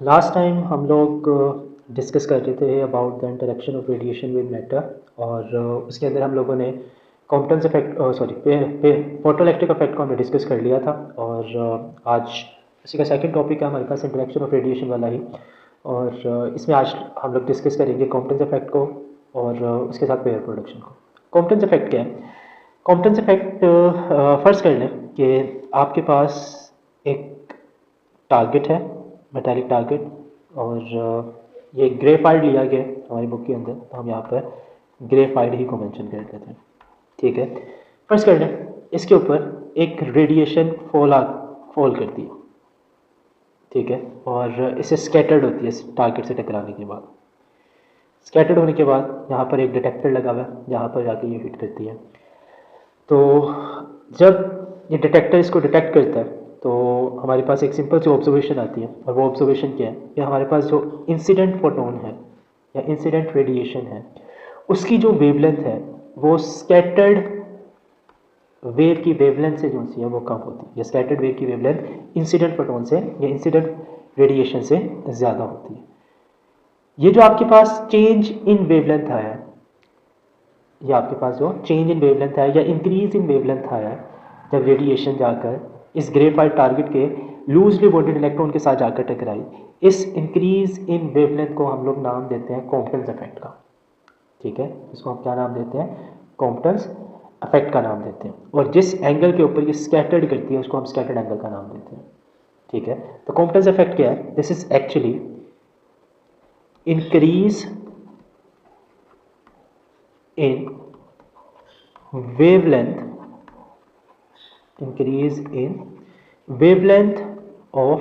Last time हम लोग discuss कर रहे थे about the interaction of radiation with matter और उसके अंदर हम लोगों ने कॉम्पटन्स इफेक्ट फोटोइलेक्ट्रिक इफेक्ट को हमने डिस्कस कर लिया था और आज इसी का सेकंड टॉपिक है हमारे पास इंटरेक्शन ऑफ रेडिएशन वाला ही। और इसमें आज हम लोग डिस्कस करेंगे कॉम्पटन्स इफेक्ट को और उसके साथ पेयर प्रोडक्शन को। कॉम्पटन्स इफेक्ट क्या है? कॉम्पटन्स इफेक्ट फर्ज कर लें कि आपके पास एक टारगेट है, मेटालिक टारगेट, और ये ग्रेफाइड लिया गया हमारी बुक के अंदर, तो हम यहाँ पर ग्रेफाइड ही को मेंशन कर देते हैं। ठीक है, फर्स्ट कर लें इसके ऊपर एक रेडिएशन फॉल करती है। ठीक है, और इससे स्कैटर्ड होती है इस टारगेट से टकराने के बाद। स्कैटर्ड होने के बाद यहाँ पर एक डिटेक्टर लगा हुआ है जहाँ पर जाके ये हिट करती है। तो जब ये डिटेक्टर इसको डिटेक्ट करता है तो हमारे पास एक सिंपल सी ऑब्जर्वेशन आती है, और वो ऑब्जर्वेशन क्या है कि हमारे पास जो इंसिडेंट फोटोन है या इंसिडेंट रेडिएशन है उसकी जो वेवलेंथ है वो स्कैटर्ड वेव की वेवलेंथ से जो सी है वो कम होती है, या स्कैटर्ड वेव की वेवलेंथ इंसिडेंट फोटोन से या इंसिडेंट रेडिएशन से ज़्यादा होती है। ये जो आपके पास चेंज इन वेवलेंथ आया है, ये आपके पास जो चेंज इन वेवलेंथ आया या इंक्रीज इन वेवलेंथ आया है जब रेडिएशन जाकर इस ग्रेफाइट टारगेट के लूजली बॉन्डेड इलेक्ट्रॉन के साथ जाकर टकराई, इस इंक्रीज इन वेवलेंथ को हम लोग नाम देते हैं कॉम्पटन्स इफेक्ट का। ठीक है, इसको हम क्या नाम देते हैं? कॉम्पटन्स इफेक्ट का नाम देते हैं। और जिस एंगल के ऊपर ये स्कैटर्ड करती है उसको हम स्कैटर्ड एंगल का नाम देते हैं। ठीक है, तो कॉम्पटन्स इफेक्ट क्या है? This is actually increase in wavelength, increase in wavelength of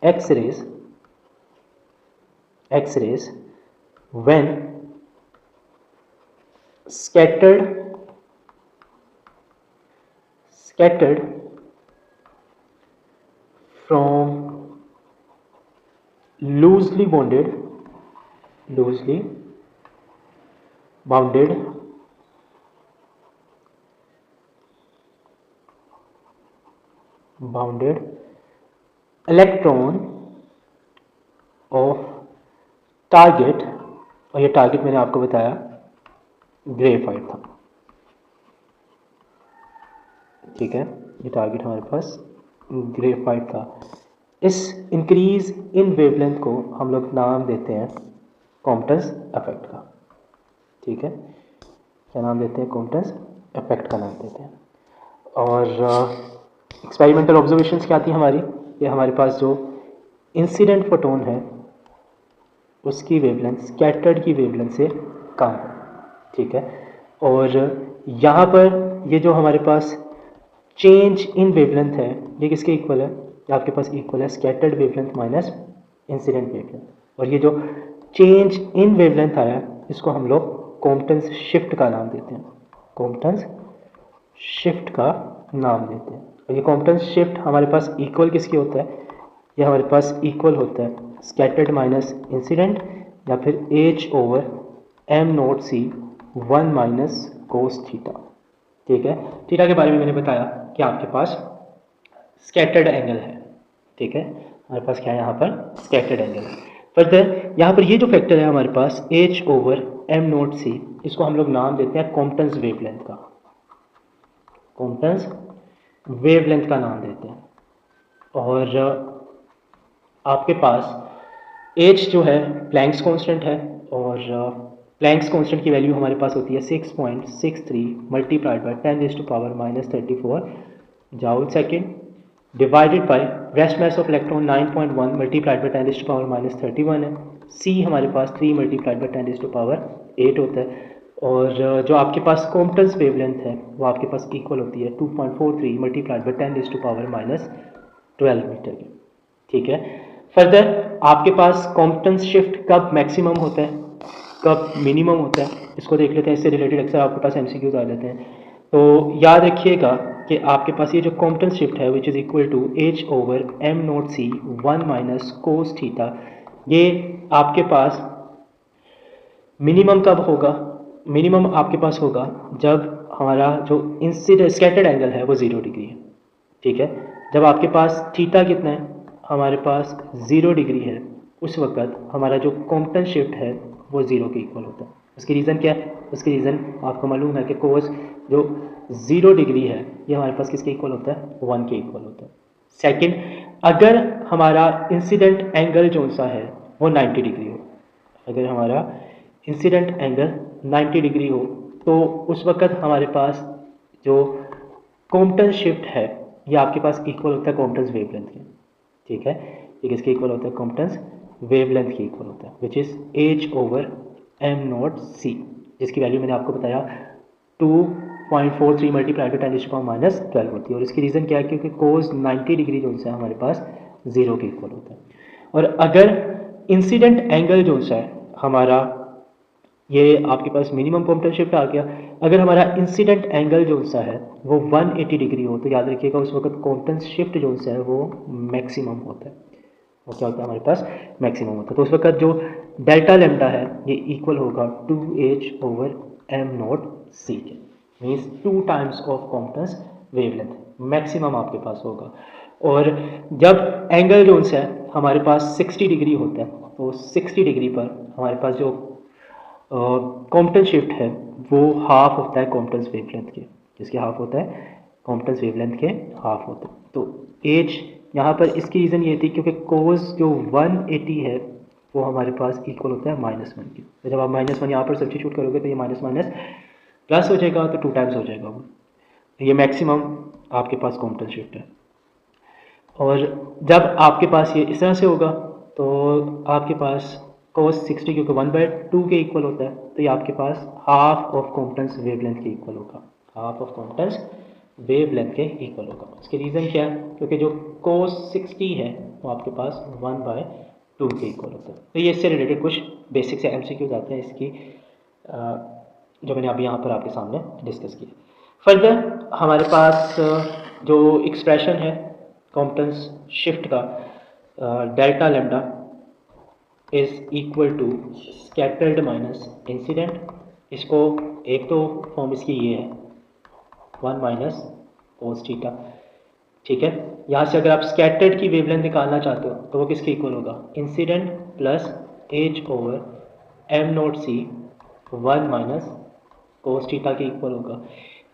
x-rays when scattered from loosely bounded electron of target, और ये टारगेट मैंने आपको बताया ग्रेफाइट था। ठीक है, ये टारगेट हमारे पास ग्रेफाइट था। इस इंक्रीज इन वेवलेंथ को हम लोग नाम देते हैं कॉम्पटन्स इफेक्ट का। ठीक है, क्या नाम देते हैं? कॉम्पटन्स इफेक्ट का नाम देते हैं। और एक्सपेरिमेंटल ऑब्जर्वेशंस क्या थी हमारी? ये हमारे पास जो इंसिडेंट फोटोन है उसकी वेवलेंथ स्कैटर्ड की वेवलेंथ से कम है। ठीक है, और यहाँ पर ये जो हमारे पास चेंज इन वेवलेंथ है ये किसके इक्वल है? आपके पास इक्वल है scattered wavelength minus incident wavelength. और ये जो चेंज इन वेवलेंथ आया इसको हम लोग कॉम्पटन्स शिफ्ट का नाम देते हैं। कॉम्पटन्स शिफ्ट का नाम देते हैं। और ये कॉम्पटन्स शिफ्ट हमारे पास इक्वल किसके होता है? ये हमारे पास इक्वल होता है स्कैटर्ड माइनस इंसिडेंट, या फिर h/m0c 1 माइनस कोस थीटा। ठीक है, थीटा के बारे में मैंने बताया कि आपके पास स्कैटर्ड एंगल है। ठीक है, हमारे पास क्या है? यहाँ पर स्कैटर्ड एंगल है। फर्दर यहाँ पर ये जो फैक्टर है हमारे पास h/m0c, इसको हम लोग नाम देते हैं कॉम्पटन्स वेवलेंथ का। कॉम्पटन्स वेवलेंथ का नाम देते हैं। और आपके पास h जो है प्लैंक्स कांस्टेंट है, और प्लैंक्स कांस्टेंट की वैल्यू हमारे पास होती है 6.63 multiplied by 10⁻⁻³ joule second, divided by rest mass of electron 9.1 multiplied by 10⁻⁻31 है। c हमारे पास 3 मल्टीप्लाइड बाय 10⁸ होता है। और जो आपके पास कॉम्पटन्स वेवलेंथ है वो आपके पास इक्वल होती है 2.43 मल्टीप्लाइड बाय 10⁻12 मीटर की। ठीक है, फर्दर आपके पास कॉम्पटन्स शिफ्ट कब मैक्सिमम होता है, कब मिनिमम होता है, इसको देख लेते हैं। इससे रिलेटेड अक्सर आपके पास एमसीक्यूज आ जाते हैं। तो याद रखिएगा कि आपके पास ये जो कॉम्पटन्स शिफ्ट है which is equal to h/m0c 1 minus cos theta, ये आपके पास मिनिमम कब होगा? मिनिमम आपके पास होगा जब हमारा जो इंसिडेंट स्कैटर्ड एंगल है वो 0 डिग्री है। ठीक है, जब आपके पास थीटा कितना है? हमारे पास 0 डिग्री है उस वक्त हमारा जो कॉम्पटन शिफ्ट है वो 0 के इक्वल होता है। उसकी रीज़न क्या है? उसकी रीज़न आपको मालूम है कि कोस जो 0 डिग्री है ये हमारे पास किसके इक्वल होता है? 1 के इक्वल होता है। सेकंड, अगर हमारा इंसिडेंट एंगल जो सा है वो 90 डिग्री हो, अगर हमारा इंसिडेंट एंगल 90 डिग्री हो तो उस वक्त हमारे पास जो कॉम्पटन शिफ्ट है ये आपके पास इक्वल होता है कॉम्पटन्स वेवलेंथ के। ठीक है, ये किसके इक्वल होता है? कॉम्पटन्स वेवलेंथ के इक्वल होता है, which is H over M not C, जिसकी वैल्यू मैंने आपको बताया 2.43 मल्टीप्लाई बाई 10⁻⁻12 होती है। और इसकी रीज़न क्या है? क्योंकि कोस 90 डिग्री जो है हमारे पास 0 के इक्वल होता है। और अगर इंसिडेंट एंगल जो है हमारा, ये आपके पास मिनिमम कॉम्पटन शिफ्ट आ गया, अगर हमारा इंसिडेंट एंगल जो सा है वो 180 डिग्री हो तो याद रखिएगा उस वक्त कॉम्पटन शिफ्ट जो सा है वो मैक्सिमम होता है। वो क्या होता है? हमारे पास मैक्सिमम होता है। तो उस वक्त जो डेल्टा लेमडा है ये इक्वल होगा 2h over M not C के, means 2 times of Compton's wavelength maximum आपके पास होगा। और जब एंगल जो है हमारे पास 60 डिग्री होता है तो 60 डिग्री पर हमारे पास जो कॉम्पटन शिफ्ट है वो हाफ होता है कॉम्पटन्स वेवलेंथ के। किसके हाफ होता है? कॉम्पटन्स वेवलेंथ के हाफ होता है। तो एज यहाँ पर इसकी रीज़न ये थी क्योंकि कोस जो 180 है वो हमारे पास इक्वल होता है -1 के। तो जब आप -1 यहाँ पर सब्स्टिट्यूट करोगे तो ये माइनस माइनस प्लस हो जाएगा, तो 2 टाइम्स हो जाएगा वो। तो ये मैक्सिमम आपके पास कॉम्पटन शिफ्ट है। और जब आपके पास ये इस तरह से होगा तो आपके पास cos 60 क्योंकि 1/2 के इक्वल होता है तो ये आपके पास हाफ ऑफ कॉम्पटन्स वेवलेंथ के इक्वल होगा, हाफ ऑफ कॉम्पटन्स वेवलेंथ के इक्वल होगा। इसकी रीज़न क्या है? क्योंकि जो cos 60 है वो आपके पास 1/2 के इक्वल होता है। तो ये इससे रिलेटेड कुछ बेसिक से MCQs आते हैं इसकी, जो मैंने अभी यहाँ पर आपके सामने डिस्कस किया। फर्दर हमारे पास जो एक्सप्रेशन है कॉम्पटन्स शिफ्ट का, delta lambda is equal to scattered minus incident. इसको एक तो फॉर्म इसकी ये है 1 माइनस कोस थीटा। ठीक है, यहाँ से अगर आप स्कैटर्ड की वेवलेंथ निकालना चाहते हो तो वो किसके इक्वल होगा? Incident plus H over M not C 1 minus cos theta के इक्वल होगा।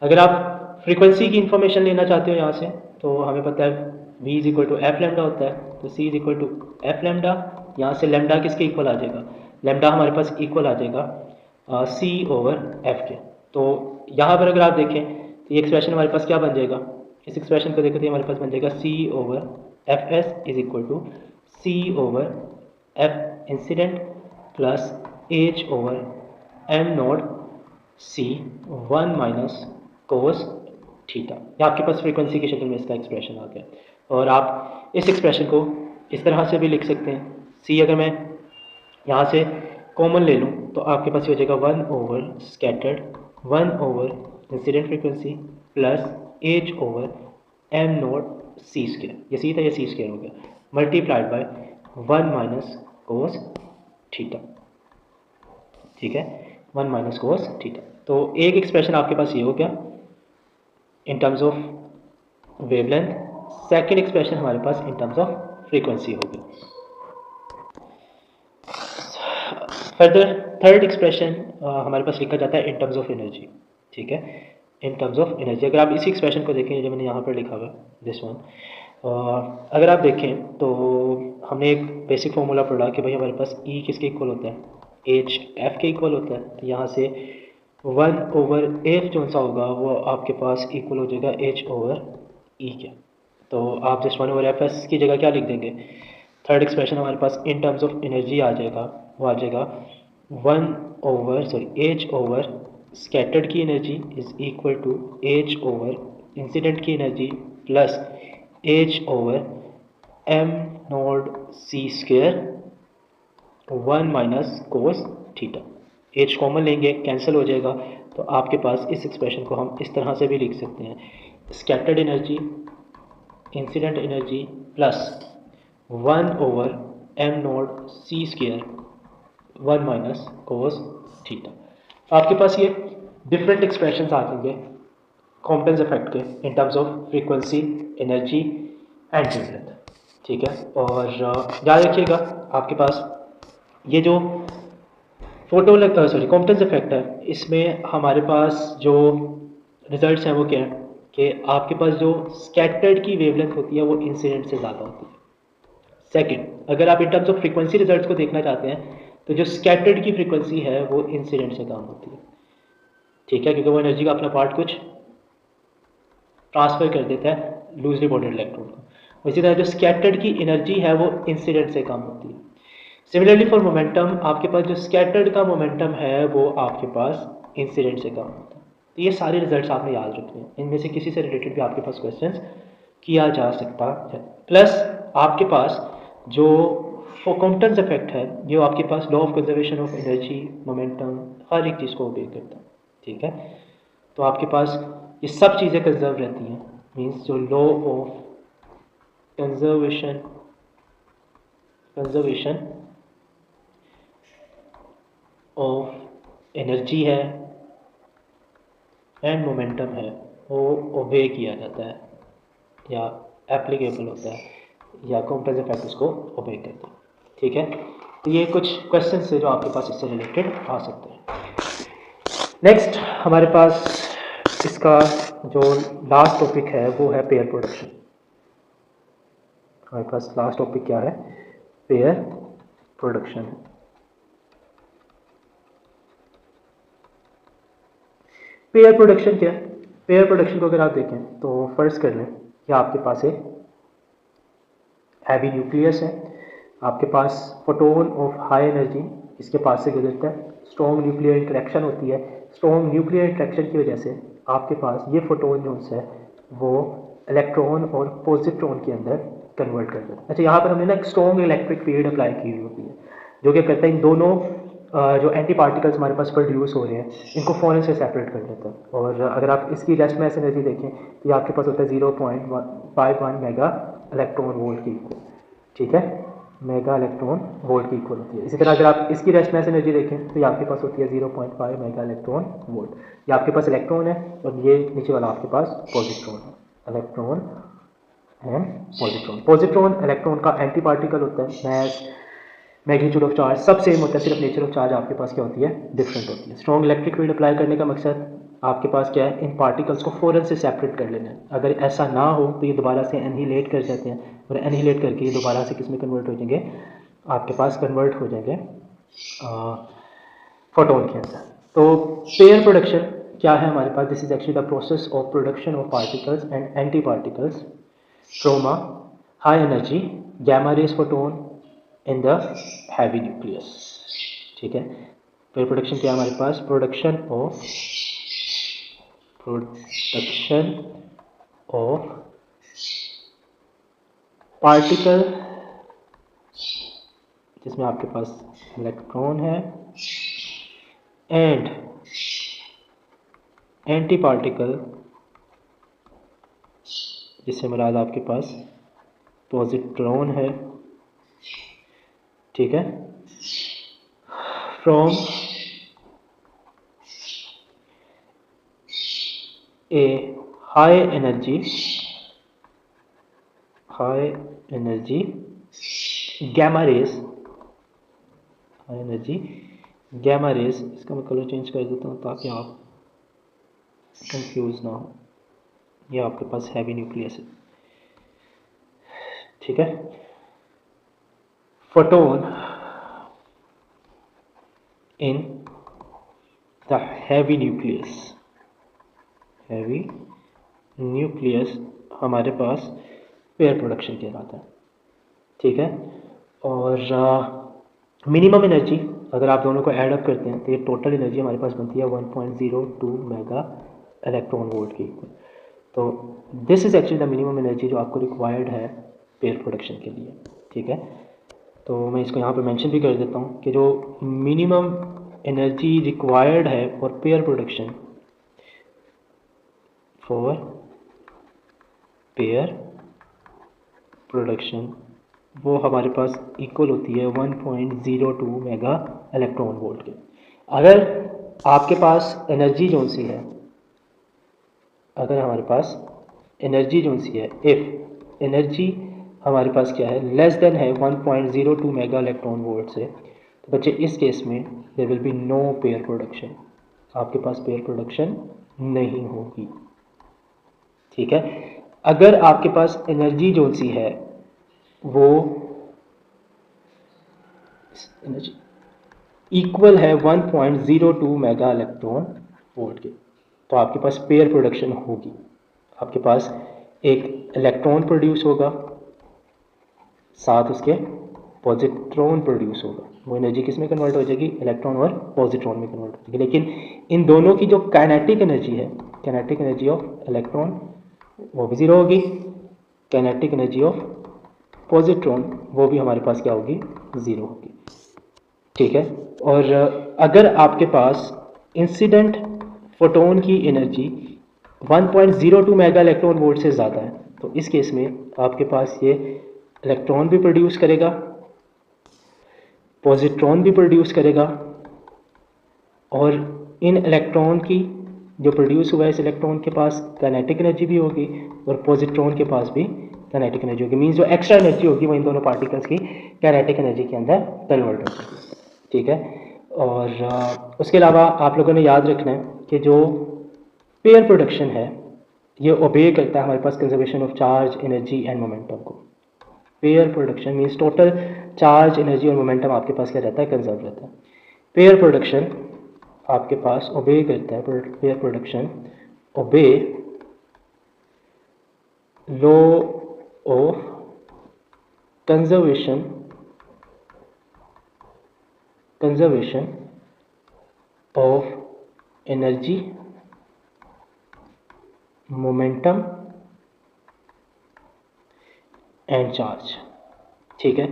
अगर आप फ्रीक्वेंसी की इंफॉर्मेशन लेना चाहते हो यहाँ से तो हमें पता है v is equal to F lambda होता है, तो c is equal to F lambda. यहाँ से लेमडा किसके इक्वल आ जाएगा? लेमडा हमारे पास इक्वल आ जाएगा c ओवर एफ के। तो यहाँ पर अगर आप देखें तो ये एक्सप्रेशन हमारे पास क्या बन जाएगा? इस एक्सप्रेशन को देखो तो हमारे पास बन जाएगा c over F S is equal to c over F incident plus h over M not c 1 minus cos theta. ये आपके पास फ्रीक्वेंसी की शक्ल में इसका एक्सप्रेशन आ गया। और आप इस एक्सप्रेशन को इस तरह से भी लिख सकते हैं, c अगर मैं यहाँ से कॉमन ले लूँ तो आपके पास हो जाएगा 1 over scattered 1 over incident frequency plus h over M not C square, ये सी था ये सी स्क्वायर हो गया, multiplied by 1 minus cos theta. ठीक है, 1 माइनस कोस थीटा। तो एक एक्सप्रेशन आपके पास ये हो गया इन terms of wavelength, second expression हमारे पास इन टर्म्स ऑफ फ्रीक्वेंसी हो गया। फर्दर थर्ड एक्सप्रेशन हमारे पास लिखा जाता है इन टर्म्स ऑफ एनर्जी। ठीक है, इन टर्म्स ऑफ एनर्जी। अगर आप इसी एक्सप्रेशन को देखें जो मैंने यहाँ पर लिखा हुआ दिस वन, अगर आप देखें तो हमने एक बेसिक फॉर्मूला पढ़ा कि भाई हमारे पास E किसके इक्वल होता है? एच एफ के इक्वल होता है। तो यहाँ से 1 ओवर एफ जो सा होगा वो आपके पास इक्वल हो जाएगा एच ओवर ई के। तो आप जस्ट 1 ओवर एफ एस की जगह क्या लिख देंगे? थर्ड एक्सप्रेशन हमारे पास इन टर्म्स ऑफ एनर्जी आ जाएगा, वो आ जाएगा 1 एच ओवर स्कैटर्ड की energy is equal to H over incident की energy plus H over M not C square 1 minus cos theta. H common लेंगे कैंसिल हो जाएगा, तो आपके पास इस एक्सप्रेशन को हम इस तरह से भी लिख सकते हैं, scattered energy incident energy plus 1 over M not C square 1 minus cos theta. आपके पास ये डिफरेंट एक्सप्रेशंस आ जाएंगे कॉम्पटेंस इफेक्ट के इन terms of frequency, energy and wavelength. ठीक है। और याद रखिएगा आपके पास ये जो कॉम्पटेंस इफेक्ट है, इसमें हमारे पास जो रिजल्ट्स हैं वो क्या है कि आपके पास जो स्कैटर्ड की वेवलेंथ होती है वो इंसिडेंट से ज़्यादा होती है। सेकंड, अगर आप इन टर्म्स ऑफ फ्रीक्वेंसी रिजल्ट्स को देखना चाहते हैं तो जो स्कैटर्ड की फ्रीक्वेंसी है वो इंसिडेंट से कम होती है, ठीक है, क्योंकि वो एनर्जी का अपना पार्ट कुछ ट्रांसफर कर देता है लूजली बॉन्डेड इलेक्ट्रॉन को। इसी तरह जो स्कैटर्ड की एनर्जी है वो इंसिडेंट से कम होती है। सिमिलरली फॉर मोमेंटम, आपके पास जो स्कैटर्ड का मोमेंटम है वो आपके पास इंसिडेंट से कम होता है। तो ये सारे रिजल्ट्स आपने याद रखने हैं, इनमें से किसी से रिलेटेड भी आपके पास क्वेश्चंस किया जा सकता है। प्लस आपके पास जो कॉम्पटेंस इफेक्ट है, जो आपके पास law of conservation of energy, momentum, हर एक चीज़ को ओबे करता है, ठीक है। तो आपके पास ये सब चीज़ें कंजर्व रहती हैं, मीन्स जो law of conservation of energy है एंड मोमेंटम है वो ओबे किया जाता है या एप्लीकेबल होता है, या कॉम्पटेंस इफेक्ट उसको ओबे करता है, ठीक है। तो ये कुछ क्वेश्चन है जो आपके पास इससे रिलेटेड आ सकते हैं। नेक्स्ट हमारे पास इसका जो लास्ट टॉपिक है वो है पेयर प्रोडक्शन। हमारे पास लास्ट टॉपिक क्या है? Pair production. पेयर प्रोडक्शन क्या है? पेयर प्रोडक्शन को अगर आप देखें तो फर्स्ट कर लें कि आपके पास एक हैवी न्यूक्लियस है, आपके पास फोटोन ऑफ हाई एनर्जी इसके पास से गुजरता है, स्ट्रॉन्ग न्यूक्लियर इंटरेक्शन होती है, स्ट्रॉन्ग न्यूक्लियर इंटरेक्शन की वजह से आपके पास ये फोटोन जो है वो इलेक्ट्रॉन और पॉजिट्रॉन के अंदर कन्वर्ट कर देता है। अच्छा, यहाँ पर हमने ना एक स्ट्रॉन्ग इलेक्ट्रिक फील्ड अप्लाई की हुई होती है जो कि करता है इन दोनों जो एंटी पार्टिकल्स हमारे पास प्रोड्यूस हो रहे हैं इनको फ़ौरन से सेपरेट कर देता है। और अगर आप इसकी रेस्ट मैस एनर्जी देखें तो ये आपके पास होता है 0.51 मेगा इलेक्ट्रॉन वोल्ट की इक्वल, ठीक है, मेगा इलेक्ट्रॉन वोल्ट की इक्वल होती है। इसी तरह अगर आप इसकी रेस्ट मैस एनर्जी देखें तो ये आपके पास होती है 0.5 मेगा इलेक्ट्रॉन वोल्ट। ये आपके पास इलेक्ट्रॉन है और ये नीचे वाला आपके पास पॉजिट्रॉन है, electron and positron. Positron electron का एंटी पार्टिकल होता है, मैस मैग्नीट्यूड ऑफ चार्ज सब सेम होता है, सिर्फ नेचर ऑफ चार्ज आपके पास क्या होती है? डिफरेंट होती है। स्ट्रॉन्ग इलेक्ट्रिक फील्ड अप्लाई करने का मकसद आपके पास क्या है? इन पार्टिकल्स को फ़ौरन से सेपरेट कर लेना है। अगर ऐसा ना हो तो ये दोबारा से एनहिलेट कर जाते हैं और एनहिलेट करके ये दोबारा से किस में कन्वर्ट हो जाएंगे? आपके पास कन्वर्ट हो जाएंगे फोटोन के अंदर। तो पेयर प्रोडक्शन क्या है हमारे पास? This is actually the process of production of particles and anti particles from a high energy gamma rays photon in the heavy nucleus, ठीक है। पेयर प्रोडक्शन क्या है हमारे पास? प्रोडक्शन ऑफ पार्टिकल जिसमें आपके पास इलेक्ट्रॉन है एंड एंटी पार्टिकल जिससे मुराद आपके पास पॉजिट्रॉन है, ठीक है, from a high energy gamma rays, high energy gamma rays. इसका मैं कलर चेंज कर देता हूँ ताकि आप कंफ्यूज ना हो। ये आपके पास हैवी न्यूक्लियस है, ठीक है। Photon in the heavy nucleus हमारे पास पेयर प्रोडक्शन कहलाता है, ठीक है। और मिनिमम एनर्जी अगर आप दोनों को ऐड अप करते हैं तो ये टोटल एनर्जी हमारे पास बनती है 1.02 मेगा इलेक्ट्रॉन वोल्ट की। तो this is actually the minimum energy जो आपको रिक्वायर्ड है पेयर प्रोडक्शन के लिए, ठीक है। तो मैं इसको यहाँ पे मेंशन भी कर देता हूँ कि जो मिनिमम एनर्जी रिक्वायर्ड है फॉर पेयर प्रोडक्शन वो हमारे पास इक्वल होती है 1.02 मेगा इलेक्ट्रॉन वोल्ट के। अगर आपके पास एनर्जी जो सी है, अगर हमारे पास एनर्जी जो सी है, इफ़ एनर्जी हमारे पास क्या है, लेस देन है 1.02 मेगा इलेक्ट्रॉन वोल्ट से, तो बच्चे इस केस में there will be no pair production, आपके पास पेयर प्रोडक्शन नहीं होगी। ठीक है, अगर आपके पास एनर्जी जो सी है वो एनर्जी इक्वल है 1.02 मेगा इलेक्ट्रॉन वोल्ट के, तो आपके पास पेयर प्रोडक्शन होगी। आपके पास एक इलेक्ट्रॉन प्रोड्यूस होगा, साथ उसके पॉजिट्रॉन प्रोड्यूस होगा। वो एनर्जी किस में कन्वर्ट हो जाएगी, इलेक्ट्रॉन और पॉजिट्रॉन में कन्वर्ट हो जाएगी। लेकिन इन दोनों की जो काइनेटिक एनर्जी है, काइनेटिक एनर्जी ऑफ इलेक्ट्रॉन वो भी ज़ीरो होगी, काइनेटिक एनर्जी ऑफ पॉजिट्रॉन वो भी हमारे पास क्या होगी, ज़ीरो होगी। ठीक है, और अगर आपके पास इंसिडेंट फोटोन की एनर्जी 1.02 मेगा इलेक्ट्रॉन वोल्ट से ज़्यादा है, तो इस केस में आपके पास ये इलेक्ट्रॉन भी प्रोड्यूस करेगा, पॉजिट्रॉन भी प्रोड्यूस करेगा, और इन इलेक्ट्रॉन की जो प्रोड्यूस हुआ है इस इलेक्ट्रॉन के पास काइनेटिक एनर्जी भी होगी और पॉजिट्रॉन के पास भी काइनेटिक एनर्जी होगी। मीन्स जो एक्स्ट्रा एनर्जी होगी वो इन दोनों पार्टिकल्स की काइनेटिक एनर्जी के अंदर कन्वर्ट हो जाएगी। ठीक है, और उसके अलावा आप लोगों ने याद रखना है कि जो पेयर प्रोडक्शन है ये ओबे करता है हमारे पास conservation of charge, energy and momentum को। Pair production means total charge, energy और मोमेंटम आपके पास क्या रहता है, कंजर्व रहता है। पेयर प्रोडक्शन आपके पास ओबे करता है, pair production obey law of conservation of energy, momentum and charge. ठीक है,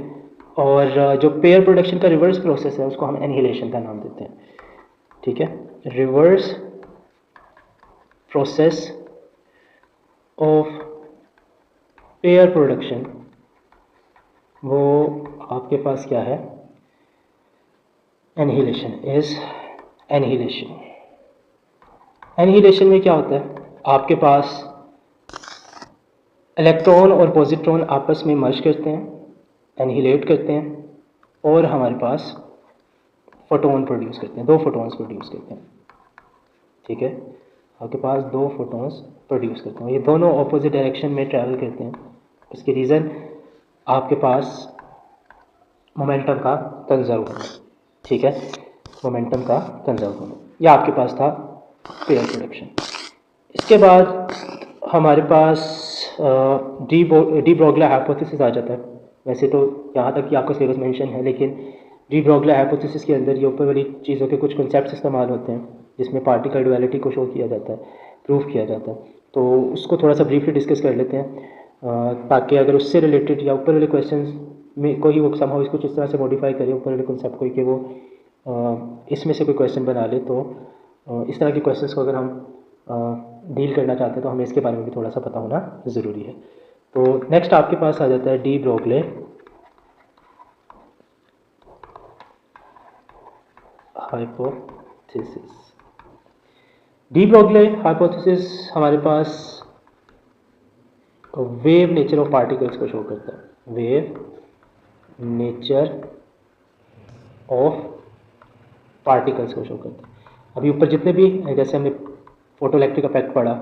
और जो पेयर प्रोडक्शन का रिवर्स प्रोसेस है उसको हम एनिहिलेशन का नाम देते हैं। ठीक है, reverse process of pair production वो आपके पास क्या है, एनिहिलेशन इज एनिहिलेशन। एनिहिलेशन में क्या होता है, आपके पास इलेक्ट्रॉन और पॉजिट्रॉन आपस में मर्ज करते हैं, एनिहिलेट करते हैं, और हमारे पास फोटोन प्रोड्यूस करते हैं, दो फोटोन्स प्रोड्यूस करते हैं। ठीक है, आपके पास दो फोटोन्स प्रोड्यूस करते हैं, ये दोनों ऑपोजिट डायरेक्शन में ट्रैवल करते हैं। इसके रीज़न आपके पास मोमेंटम का कंजर्व होना। ठीक है, मोमेंटम का कंजर्व होना, यह आपके पास था पेयर प्रोडक्शन। इसके बाद हमारे पास डी ब्रोगली हाइपोथेसिस आ जाता है। वैसे तो यहाँ तक कि आपका सिलेबस मेंशन है, लेकिन डी ब्रोगली हाइपोथेसिस के अंदर ये ऊपर वाली चीज़ों के कुछ कॉन्सेप्ट्स इस्तेमाल होते हैं जिसमें पार्टिकल ड्युअलिटी को शो किया जाता है, प्रूव किया जाता है। तो उसको थोड़ा सा ब्रीफली डिस्कस कर लेते हैं ताकि अगर उससे रिलेटेड या ऊपर वाले क्वेश्चन में कोई वो समहाउ इसको इस तरह से मॉडिफाई करे ऊपर वाले कॉन्सेप्ट को कि वो इसमें से कोई क्वेश्चन बना ले, तो इस तरह के क्वेश्चंस को अगर हम डील करना चाहते हैं तो हमें इसके बारे में भी थोड़ा सा पता होना ज़रूरी है। तो नेक्स्ट आपके पास आ जाता है de Broglie hypothesis. De Broglie hypothesis हमारे पास वेव नेचर ऑफ पार्टिकल्स को शो करता है, वेव नेचर ऑफ पार्टिकल्स को शो करता है। अभी ऊपर जितने भी जैसे हमने फोटो इलेक्ट्रिक इफेक्ट पढ़ा,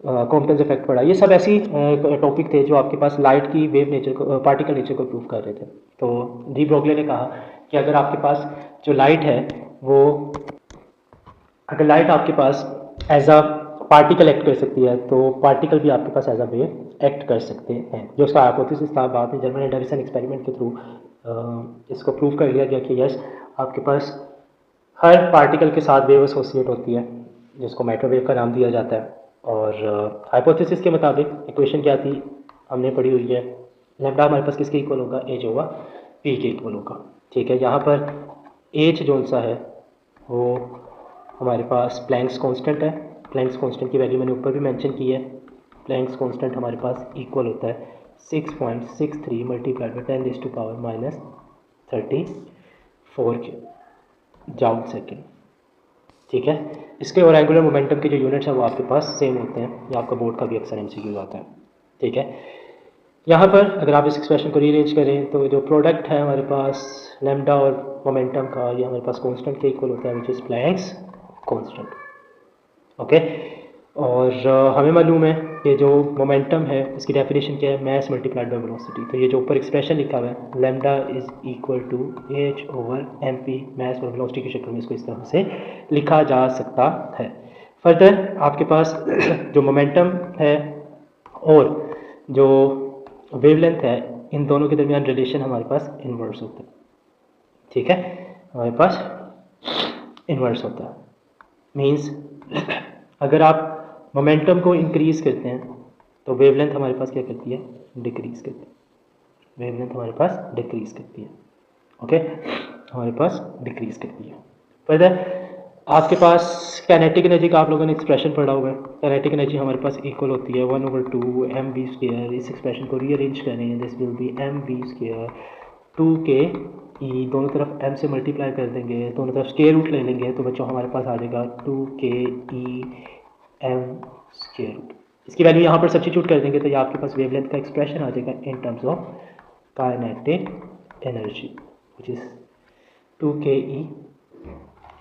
कॉम्पटन्स इफेक्ट पढ़ा, ये सब ऐसी टॉपिक थे जो आपके पास लाइट की वेव नेचर को, पार्टिकल नेचर को प्रूव कर रहे थे। तो डी ब्रोगली ने कहा कि अगर आपके पास जो लाइट है वो, अगर लाइट आपके पास एज अ पार्टिकल एक्ट कर सकती है तो पार्टिकल भी आपके पास एज अ वेव एक्ट कर सकते हैं। जो उसका हाइपोथेसिस था, बाद में जर्मन एंडरसन एक्सपेरिमेंट के थ्रू इसको प्रूव कर लिया गया कि यस आपके पास हर पार्टिकल के साथ वेव एसोसिएट होती है जिसको मैटर वेव का नाम दिया जाता है। और हाइपोथेसिस के मुताबिक इक्वेशन क्या थी हमने पढ़ी हुई है, लैम्डा हमारे पास किसके इक्वल होगा, एच होगा पी के इक्वल होगा। ठीक है, यहाँ पर एच जो सा है वो हमारे पास प्लैंक्स कांस्टेंट है। प्लैंक्स कांस्टेंट की वैल्यू मैंने ऊपर भी मेंशन की है। प्लैंक्स कांस्टेंट हमारे पास इक्वल होता है 6.63 मल्टीप्लाइड बाई 10⁻34 जूल सेकेंड। ठीक है, इसके और एंगुलर मोमेंटम के जो यूनिट्स हैं वो आपके पास सेम होते हैं, ये आपका बोर्ड का भी अक्सर एमसीक्यू आता है। ठीक है, यहाँ पर अगर आप इस एक्सप्रेशन को रीअरेंज करें तो जो प्रोडक्ट है हमारे पास लैम्डा और मोमेंटम का, ये हमारे पास कांस्टेंट के इक्वल होता है, which is Planck's constant. Okay, और हमें मालूम है कि जो मोमेंटम है इसकी डेफिनेशन क्या है, मैस मल्टीप्लाइड बाय वेलोसिटी। तो ये जो ऊपर एक्सप्रेशन लिखा हुआ है lambda is equal to H over M P, mass और वेलोसिटी की शक्ल में इसको इस तरह से लिखा जा सकता है। फर्दर आपके पास जो मोमेंटम है और जो वेवलेंथ है, इन दोनों के दरमियान रिलेशन हमारे पास इन्वर्स होता है। ठीक है, हमारे पास इन्वर्स होता है, मीन्स अगर आप मोमेंटम को इंक्रीज करते हैं तो वेवलेंथ हमारे पास क्या करती है, डिक्रीज करती है। वेवलेंथ हमारे पास डिक्रीज करती है। ओके, हमारे पास डिक्रीज करती है। फर्दर आपके पास काइनेटिक एनर्जी का आप लोगों ने एक्सप्रेशन पढ़ा हुआ है। काइनेटिक एनर्जी हमारे पास इक्वल होती है 1/2 mv²। इस एक्सप्रेशन को रीअरेंज करें, this will be mv², 2k ई, दोनों तरफ m से मल्टीप्लाई कर देंगे, दोनों तरफ स्क्वायर रूट ले लेंगे, तो बच्चों हमारे पास आ जाएगा 2k ई m²। इसकी वैल्यू यहाँ पर सब्स्टिट्यूट कर देंगे तो ये आपके पास वेवलेंथ का एक्सप्रेशन आ जाएगा in terms of kinetic energy, which is 2k E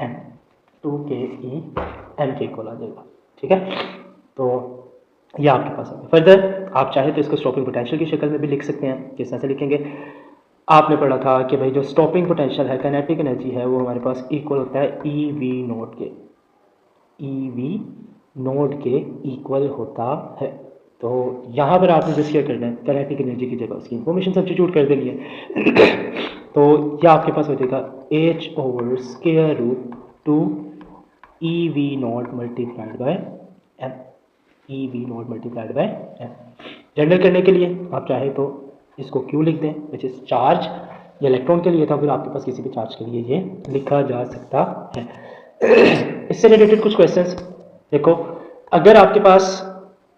M, 2k E M के इक्वल आ जाएगा। ठीक है, तो ये आपके पास है। फर्दर आप चाहे तो इसको स्टॉपिंग पोटेंशियल की शक्ल में भी लिख सकते हैं। किस तरह से लिखेंगे, आपने पढ़ा था कि भाई जो स्टॉपिंग पोटेंशियल है, काइनेटिक एनर्जी है, वो हमारे पास इक्वल होता है ई वी नोट के, ई वी नोट के इक्वल होता है। तो यहाँ पर आपने जस्ट क्या करना है, काइनेटिक एनर्जी की जगह उसकी इंफॉर्मेशन सब्स्टिट्यूट कर देनी है। तो ये आपके पास हो जाएगा H over square root 2 E V not multiplied by M, E V not multiplied by M. General करने के लिए आप चाहे तो इसको क्यों लिख दें, विच इज़ चार्ज, ये इलेक्ट्रॉन के लिए था, फिर आपके पास किसी भी चार्ज के लिए ये लिखा जा सकता है। इससे रिलेटेड कुछ क्वेश्चंस देखो, अगर आपके पास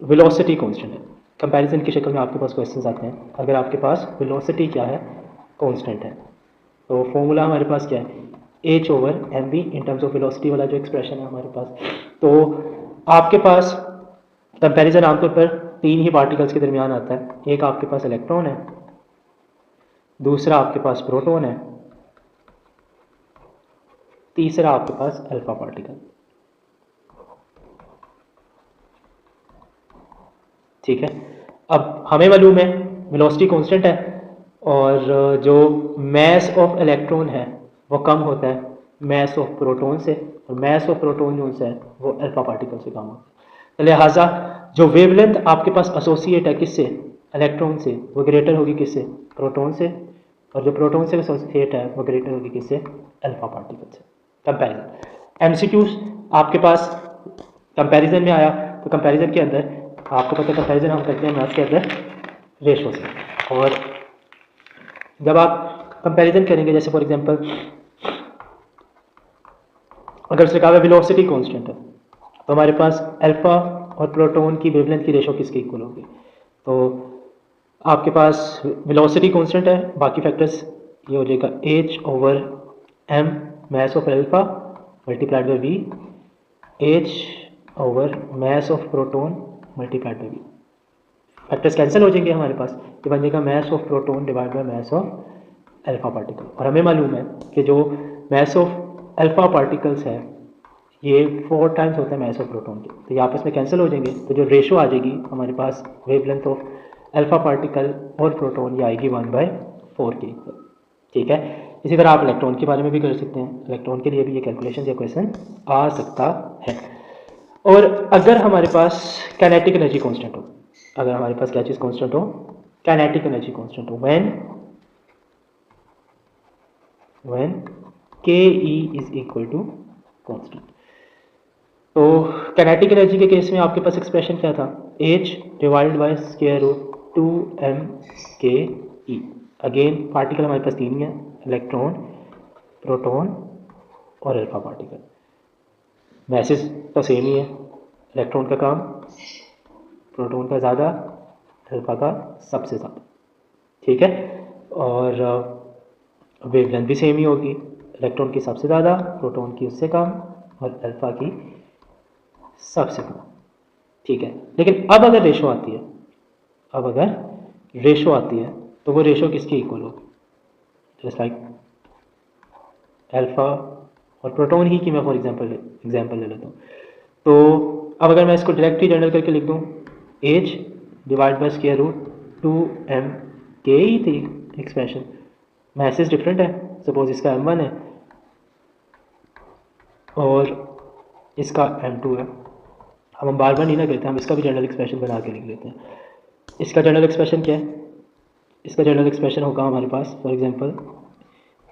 वेलोसिटी कांस्टेंट है, कंपैरिजन की शक्ल में आपके पास क्वेश्चंस आते हैं। अगर आपके पास वेलोसिटी क्या है, कांस्टेंट है, तो फॉर्मूला हमारे पास क्या है, H over M V in terms of velocity वाला जो एक्सप्रेशन है हमारे पास। तो आपके पास कंपैरिजन आमतौर पर तीन ही पार्टिकल्स के दरमियान आता है। एक आपके पास इलेक्ट्रॉन है, दूसरा आपके पास प्रोटॉन है, तीसरा आपके पास अल्फा पार्टिकल। ठीक है, अब हमें मालूम है वेलोसिटी कांस्टेंट है और जो मैस ऑफ इलेक्ट्रॉन है वो कम होता है मैस ऑफ प्रोटॉन से, और मैस ऑफ प्रोटॉन जो है वो अल्फा पार्टिकल से कम होता है। तो लिहाजा जो वेवलेंथ आपके पास एसोसिएट है किससे, इलेक्ट्रॉन से, वो ग्रेटर होगी किससे, प्रोटॉन से, और जो प्रोटॉन से एसोसिएट है वो ग्रेटर होगी किससे, अल्फा पार्टिकल से। कंपैरिजन एमसीक्यूज आपके पास कंपैरिजन में आया, तो कंपैरिजन के अंदर आपको पता है कंपैरिजन हम करते हैं मैथ्स के अंदर रेशो से, और जब आप कंपैरिजन करेंगे, जैसे फॉर एग्जांपल अगर उसने कहा वेलोसिटी कांस्टेंट है, तो हमारे पास अल्फा और प्रोटॉन की वेवलेंथ की रेशो किसके इक्वल होगी, तो आपके पास वेलोसिटी कांस्टेंट है, बाकी फैक्टर्स ये हो जाएगा H over M mass of alpha multiplied by V, H over mass of proton multiplied by V. Factors cancel हो जाएंगे हमारे पास, ये बन जाएगा mass of proton divide by mass of alpha particle. और हमें मालूम है कि जो मैस ऑफ अल्फा पार्टिकल्स है ये 4 टाइम्स होता है मैस ऑफ प्रोटॉन के, तो ये आपस में कैंसिल हो जाएंगे, तो जो रेशो आ जाएगी हमारे पास वेवलेंथ ऑफ अल्फा पार्टिकल और प्रोटॉन, ये आएगी 1/4 के इक्वल। ठीक है, इसी तरह आप इलेक्ट्रॉन के बारे में भी कर सकते हैं, इलेक्ट्रॉन के लिए भी ये कैलकुलेशन या क्वेश्चन आ सकता है। और अगर हमारे पास काइनेटिक एनर्जी कांस्टेंट हो, अगर हमारे पास क्या चीज़ कांस्टेंट हो, काइनेटिक एनर्जी कांस्टेंट हो, when K E is equal to constant. तो काइनेटिक एनर्जी के केस में आपके पास एक्सप्रेशन क्या था, H divide by square root 2m K E. Again particle हमारे पास तीन ही है, इलेक्ट्रॉन, प्रोटॉन और अल्फा पार्टिकल। मैसेज तो सेम ही है, इलेक्ट्रॉन का काम, प्रोटॉन का ज़्यादा, अल्फा का सबसे ज़्यादा। ठीक है, और वेवलेंथ भी सेम ही होगी, इलेक्ट्रॉन की सबसे ज़्यादा, प्रोटॉन की उससे कम और अल्फा की सबसे कम। ठीक है, लेकिन अब अगर रेशो आती है, अब अगर रेशो आती है तो वो रेशो किसकी इक्वल होगी, जस्ट लाइक अल्फ़ा और प्रोटॉन ही की मैं फॉर एग्जांपल ले लेता हूँ। तो अब अगर मैं इसको डायरेक्टली जनरल करके लिख दूँ, H divide by square root 2m K ही थी एक्सप्रेशन, मैसेज डिफरेंट है, सपोज इसका m1 है और इसका m2 है। अब हम बार बार नहीं ना करते, हम इसका भी जनरल एक्सप्रेशन बना के लिख लेते हैं। इसका जनरल एक्सप्रेशन क्या है, इसका जनरल एक्सप्रेशन होगा हमारे पास फॉर एग्जांपल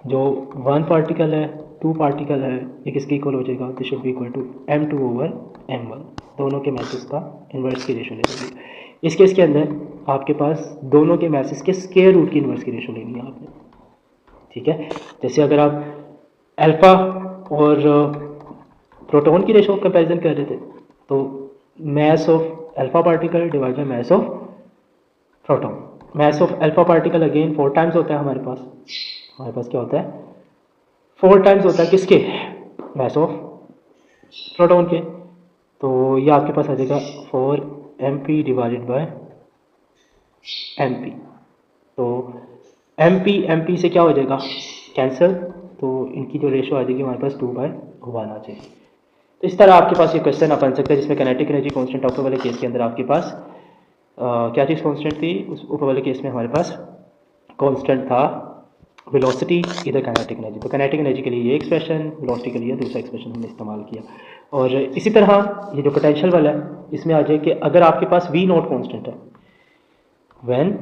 जो 1 पार्टिकल है 2 पार्टिकल है, ये किसके इक्वल हो जाएगा, this should be equal to m2 over m1, दोनों के मैसेज का इन्वर्स की रेशो ले लेंगे। इस केस के अंदर आपके पास दोनों के मैसेज के स्क्वायर रूट की इन्वर्स की रेशो लेनी है आपने, ठीक है। जैसे अगर आप अल्फ़ा और प्रोटॉन की रेशो कंपैरिजन कर रहे थे तो mass of alpha particle divide by mass of proton, mass of alpha particle again 4 times होता है हमारे पास क्या होता है 4 टाइम्स होता है किसके, मैस ऑफ प्रोटॉन के। तो ये आपके पास आ जाएगा 4mp डिवाइडेड बाय mp। तो mp से क्या हो जाएगा कैंसिल, तो इनकी जो रेशो आ जाएगी हमारे पास 2/1 आ जाएगी। तो इस तरह आपके पास ये क्वेश्चन आप बन सकते हैं जिसमें काइनेटिक एनर्जी कांस्टेंट ऊपर वाले केस के अंदर आपके पास क्या चीज़ कांस्टेंट थी, उस ऊपर वाले केस में हमारे पास कांस्टेंट था वेलोसिटी, इधर काइनेटिक एनर्जी। तो काइनेटिक एनर्जी के लिए ये एक्सप्रेशन, वेलोसिटी के लिए दूसरा एक्सप्रेशन हमने इस्तेमाल किया। और इसी तरह ये जो पोटेंशियल वाला है इसमें आ जाए कि अगर आपके पास V नॉट कांस्टेंट है, when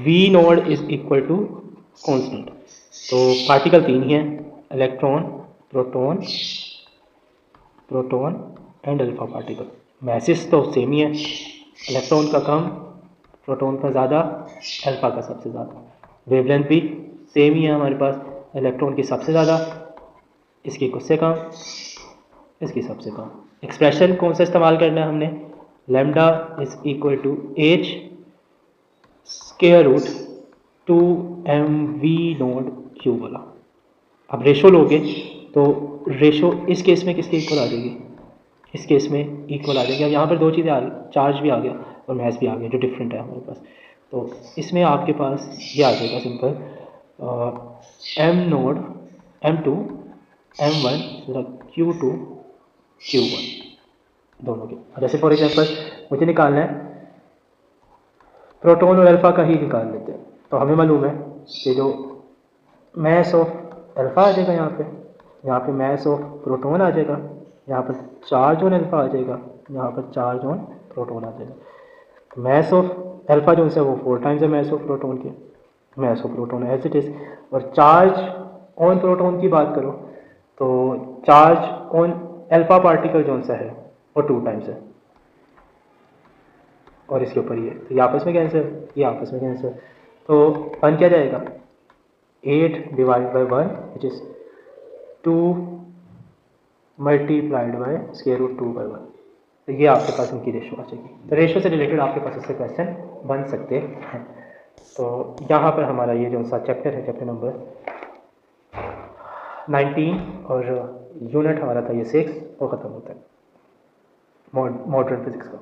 V not is equal to constant, तो पार्टिकल 3 ही हैं, electron proton and alpha particle. Masses तो सेम ही है, इलेक्ट्रॉन का कम, प्रोटॉन का ज़्यादा, अल्फा का सबसे ज़्यादा। वेवलेंथ भी सेम ही है हमारे पास, इलेक्ट्रॉन की सबसे ज़्यादा, इसकी कुछ से कम, इसकी सबसे कम। एक्सप्रेशन कौन सा इस्तेमाल करना है हमने, lambda is equal to H square root 2mv not Q वाला। अब रेशो लोगे तो रेशो इस केस में किसके इक्वल आ जाएगी, इस केस में इक्वल आ जाएगी। अब यहाँ पर दो चीज़ें आ गई, चार्ज भी आ गया और मैस भी आ गया जो डिफरेंट है हमारे पास। तो इसमें आपके पास ये आ जाएगा simple m node m2 m1 q2 q1 दोनों के। जैसे फॉर एग्जांपल मुझे निकालना है प्रोटॉन और अल्फ़ा का ही निकाल लेते हैं, तो हमें मालूम है कि जो मैस ऑफ अल्फ़ा आ जाएगा यहाँ पे मैस ऑफ प्रोटॉन आ जाएगा, यहाँ पर चार्ज ऑन अल्फ़ा आ जाएगा, यहाँ पर चार्ज ऑन प्रोटॉन आ जाएगा। मैस ऑफ अल्फ़ा जो है वो 4 टाइम्स है मैस ऑफ प्रोटॉन के, mass of proton as it is. और चार्ज ऑन प्रोटॉन की बात करो तो चार्ज ऑन अल्फ़ा पार्टिकल जो सा है वो 2 टाइम्स है, और इसके ऊपर ये, तो ये आपस में कैंसिल, ये आपस में कैंसिल, तो बन क्या जाएगा 8 divide by 1 which is 2 multiplied by square root 2/1। तो ये आपके पास इनकी रेशो आ जाएगी। तो रेशो से रिलेटेड आपके पास इससे क्वेश्चन बन सकते हैं। तो यहाँ पर हमारा ये जो सा चैप्टर है, चैप्टर नंबर 19 और यूनिट हमारा था ये 6, वो ख़त्म होता है मॉडर्न फिजिक्स का।